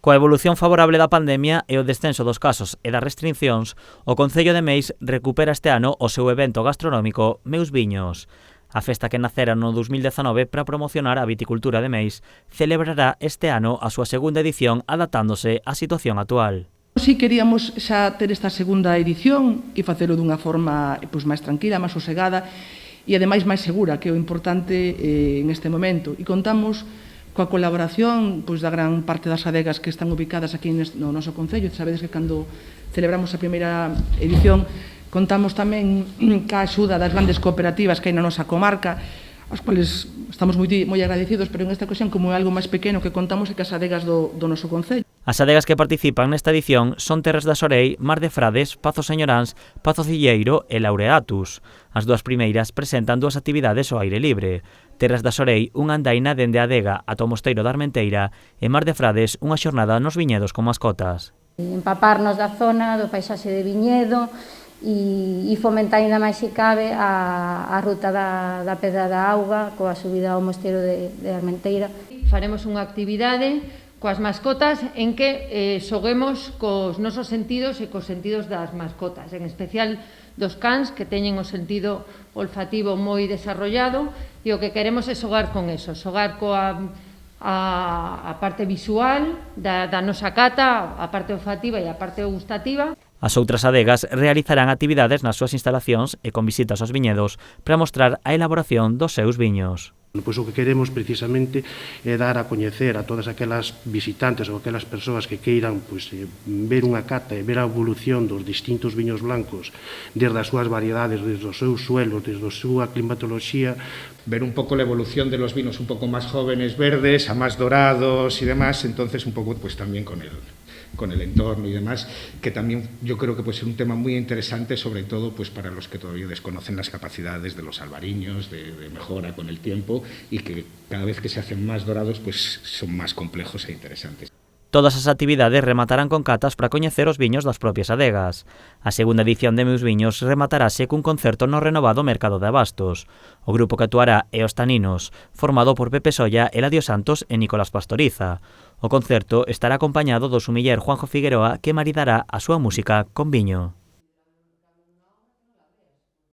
Coa evolución favorable da pandemia e o descenso dos casos e das restriccións, o Concello de Meis recupera este ano o seu evento gastronómico Meus Viños. A festa que nacera no 2019 para promocionar a viticultura de Meis celebrará este ano a súa segunda edición adaptándose á situación actual. Si queríamos xa ter esta segunda edición e facelo dunha forma máis tranquila, máis sosegada e ademais máis segura, que é o importante en este momento. E contamos coa colaboración da gran parte das adegas que están ubicadas aquí no noso Concello. Sabedes que cando celebramos a primeira edición contamos tamén ca axuda das grandes cooperativas que hai na nosa comarca, aos quales estamos moi agradecidos, pero en esta ocasión, como é algo máis pequeno, que contamos é que as adegas do noso Concello. As adegas que participan nesta edición son Terras da Sorei, Mar de Frades, Pazo Señoráns, Pazo Cilleiro e Laureatus. As dúas primeiras presentan dúas actividades ao aire libre. Terras da Sorei, unha andaina dende a adega ata o Mosteiro da Armenteira, e Mar de Frades, unha xornada nos viñedos con mascotas. Empaparnos da zona, do paisaxe de viñedo, e fomentar ainda máis se cabe a ruta da Pedra da Auga coa subida ao Mosteiro de Armenteira. Faremos unha actividade coas mascotas en que xoguemos cos nosos sentidos e cos sentidos das mascotas, en especial dos cans que teñen o sentido olfativo moi desarrollado, e o que queremos é xogar con eso, xogar coa a parte visual da nosa cata, a parte olfativa e a parte gustativa. As outras adegas realizarán actividades nas súas instalacións e con visitas aos viñedos para mostrar a elaboración dos seus viños. Pois o que queremos precisamente é dar a coñecer a todas aquelas visitantes ou aquelas persoas que queiran ver unha cata e ver a evolución dos distintos viños blancos desde as súas variedades, desde os seus suelos, desde a súa climatoloxía. Ver un pouco la evolución de los vinos un pouco máis jóvenes verdes a máis dorados e demás, entonces un pouco tamén con el entorno y demás, que también yo creo que puede ser un tema muy interesante, sobre todo para los que todavía desconocen las capacidades de los albariños, de mejora con el tiempo, y que cada vez que se hacen más dorados son más complejos e interesantes. Todas as actividades rematarán con catas para coñecer os viños das propias adegas. A segunda edición de Meus Viños rematarase cun concerto no renovado Mercado de Abastos. O grupo que actuará é Os Taninos, formado por Pepe Solla, Eladio Santos e Nicolás Pastoriza. O concerto estará acompañado do sumiller Juanjo Figueroa, que maridará a súa música con viño.